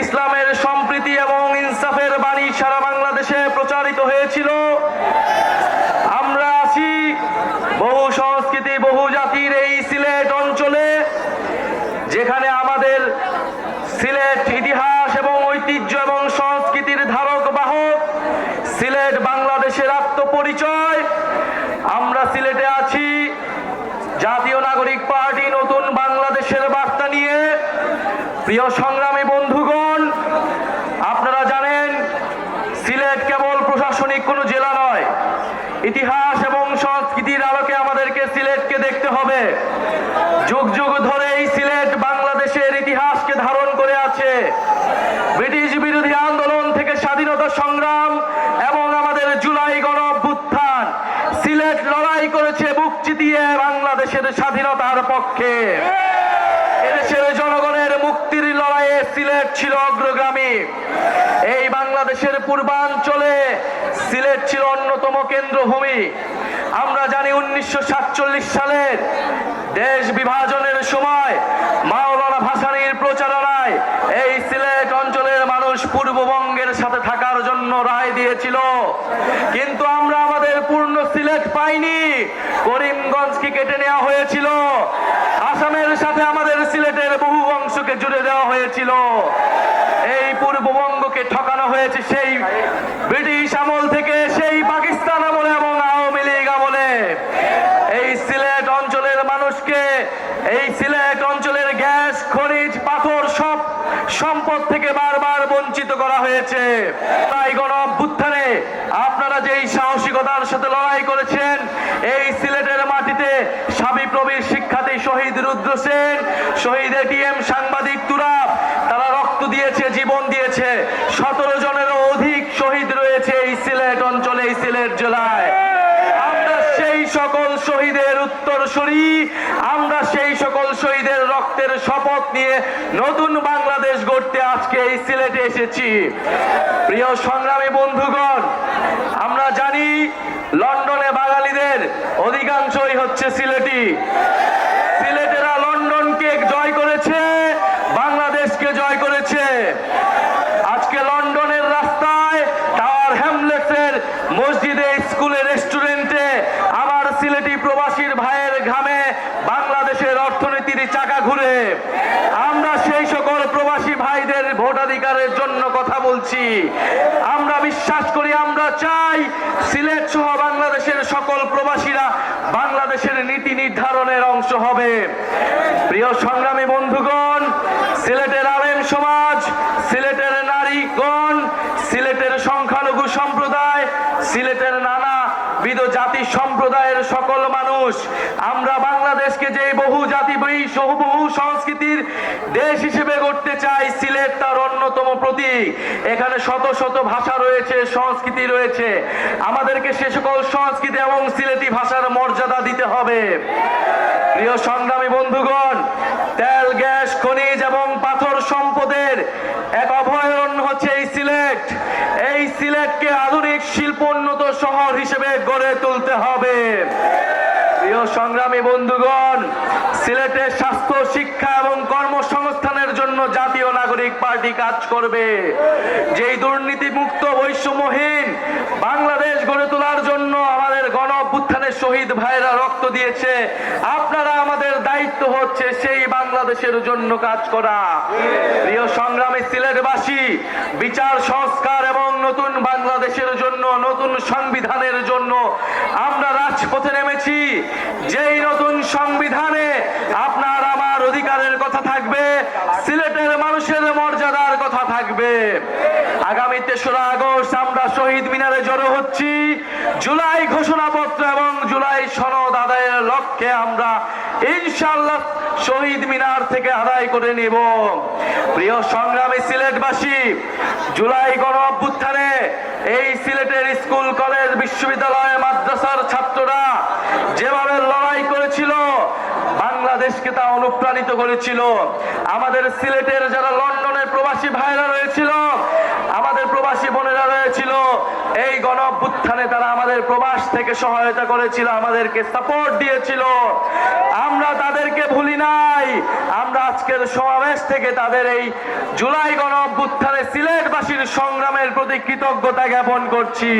ইসলামের সম্প্রীতি এবং ইনসাফের বাণী সারা বাংলাদেশে প্রচারিত হয়েছিল। আমরা আছি বহু সংস্কৃতি বহু জাতির এই সিলেট অঞ্চলে, যেখানে আমাদের সিলেট ইতিহাস এবং ঐতিহ্য এবং সংস্কৃতির ধারক বাহক। সিলেট বাংলাদেশের আত্মপরিচয়। আমরা সিলেটে আছি জাতীয় নাগরিক পার্টি নতুন বাংলাদেশের বার্তা নিয়ে। প্রিয় সংগ্রামী বন্ধুগণ, আপনারা জানেন সিলেট কেবল প্রশাসনিক কোনো জেলা নয়। ইতিহাস এবং সংস্কৃতির আলোকে আমাদেরকে সিলেটকে দেখতে হবে। যুগ যুগ ধরে এই সিলেট বাংলাদেশের ইতিহাসকে ধারণ করে আছে। ব্রিটিশ বিরোধী আন্দোলন থেকে স্বাধীনতা সংগ্রাম এবং আমাদের জুলাই গণ অভ্যুত্থান, সিলেট লড়াই করেছে বুক চিতিয়ে বাংলাদেশের স্বাধীনতার পক্ষে। এদেশের জনগণের মুক্তির লড়াইয়ে সিলেট ছিল অগ্রগামী। এই বাংলাদেশের পূর্বাঞ্চলে সিলেট ছিল অন্যতম কেন্দ্রভূমি। আমরা জানি 1947 সালের দেশ বিভাজনের সময় মাওলানা ভাসানীর প্রচারণায় এই সিলেট অঞ্চলের মানুষ পূর্ববঙ্গের সাথে থাকার জন্য রায় দিয়েছিল। কিন্তু আমরা আমাদের পূর্ণ সিলেট পাইনি। করিমগঞ্জকে কেটে নেওয়া হয়েছিল। আসামের সাথে আমাদের সিলেটের বহু অংশকে জুড়ে দেওয়া হয়েছিল। এই পূর্ববঙ্গকে ঠকানো হয়েছে সেই ব্রিটিশ আমল থেকে, সেই পাকিস্তান আমলে এবং আওয়ামী লীগ আমলে। এই সিলেট অঞ্চলের মানুষকে, এই সিলেট অঞ্চলের গ্যাস, খনিজ, পাথর সব সম্পদ থেকে বারবার বঞ্চিত করা হয়েছে। তাই গণ অভ্যুত্থানে আপনারা যেই সাহসিকতার সাথে লড়াই করেছেন, এই সিলেটের মাটিতে সাবিপ্রবির শিক্ষার্থী শহীদ রুদ্র সেন, শহীদ এটিএম সাংবাদিক তুরাব, তারা রক্ত দিয়েছে, জীবন দিয়েছে। 17 জনেরও অধিক শহীদ রয়েছে এই সিলেট অঞ্চলে, এই সিলেট জেলায়। আমরা সেই সকল শহীদের উত্তরসূরি, আমরা সেই সকল শহীদের রক্তের শপথ নিয়ে নতুন বাংলাদেশ গড়তে আজকে এই সিলেটে এসেছি। প্রিয় সংগ্রামী বন্ধুগণ, আমরা জানি লন্ডনে বাঙালিদের অধিকাংশই হচ্ছে সিলেটি। সিলেটেরা লন্ডনকে জয় করেছে, বাংলাদেশকে জয় করেছে। আজকে লন্ডনের রাস্তায়, টাওয়ার হ্যামলেটসের মসজিদে, স্কুলে, রেস্টুরেন্টে আমার সিলেটি প্রবাসীর ভাইয়ের ঘামে বাংলাদেশের অর্থনীতির চাকা ঘুরে। আমরা সেই সকল প্রবাসী ভাইদের ভোটাধিকারের জন্য কথা বলছি। আমরা বিশ্বাস করি, আমরা চাই সিলেট সহ বাংলাদেশের সকল প্রবাসীরা বাংলাদেশের নীতি নির্ধারণের অংশ হবে। প্রিয় সংগ্রামী বন্ধুগণ, সিলেটের আলেম সমাজ, সিলেটের নারীগণ, সিলেটের সংখ্যালঘু সম্প্রদায়, সিলেটের নানাবিধ জাতি সম্প্রদায়ের সকল মানুষ, আমরা বাংলাদেশকে যে বহু জাতি বহু সংস্কৃতির দেশ হিসেবে গড়তে চাই। সিলেট তার অন্যতম প্রতীক। এখানে শত শত ভাষা রয়েছে, সংস্কৃতি রয়েছে। আমাদেরকে সে সকল সংস্কৃতি এবং সিলেটি ভাষার মর্যাদা দিতে হবে। প্রিয় সংগ্রামী বন্ধুগণ, তেল, গ্যাস, খনিজ এবং পাথর সম্পদের এক অভয়ারণ্য হচ্ছে এই সিলেট। এই সিলেটকে আধুনিক শিল্পোন্নত শহর হিসেবে গড়ে তুলতে হবে। প্রিয় সংগ্রামী বন্ধুগণ, সিলেটের স্বাস্থ্য, শিক্ষা এবং কর্মসংস্থানের জন্য জাতীয় নাগরিক পার্টি কাজ করবে। যেই দুর্নীতিমুক্ত বৈষম্যহীন বাংলাদেশ গড়ে তোলার জন্য আমাদের গণ অভ্যুত্থানের শহীদ ভাইরা রক্ত দিয়েছে, আপনারা আমাদের দায়িত্ব হচ্ছে সেই বাংলাদেশের জন্য কাজ করা। প্রিয় সংগ্রামী সিলেটবাসী, বিচার সংস্কার এবং নতুন বাংলাদেশের জন্য, নতুন সংবিধানের জন্য আমরা রাজপথে নেমেছি। যেই নতুন সংবিধানে আপনার আমার অধিকারের কথা থাকবে, সিলেটের মানুষের মর্যাদার কথা থাকবে। আগামী 3রা আগস্ট আমরা শহীদ মিনারে জড়ো হচ্ছি। জুলাই ঘোষণাপত্র এবং জুলাই সনদ আদায়ের লক্ষ্যে আমরা ইনশাআল্লাহ শহীদ মিনার থেকে আদায় করে নেব। প্রিয় সংগ্রামী সিলেটবাসী, জুলাই গণ অভ্যুত্থানে এই সিলেটের স্কুল, কলেজ, বিশ্ববিদ্যালয়, মাদ্রাসার ছাত্ররা যেভাবে লড়াই করেছিল, বাংলাদেশকে তা অনুপ্রাণিত করেছিল। আমাদের সিলেটের যারা লন্ডনের প্রবাসী ভাইরা রয়েছিল, আমাদের প্রবাসী বোনেরা রয়েছিল, এই গণ অভ্যুত্থানে তারা আমাদের প্রবাস থেকে সহায়তা করেছিল, আমাদেরকে সাপোর্ট দিয়েছিল। আমরা তাদেরকে ভুলি নাই। আমরা আজকের সমাবেশ থেকে তাদের এই জুলাই গণ অভ্যুত্থানে সিলেটবাসীর সংগ্রামের প্রতি কৃতজ্ঞতা জ্ঞাপন করছি।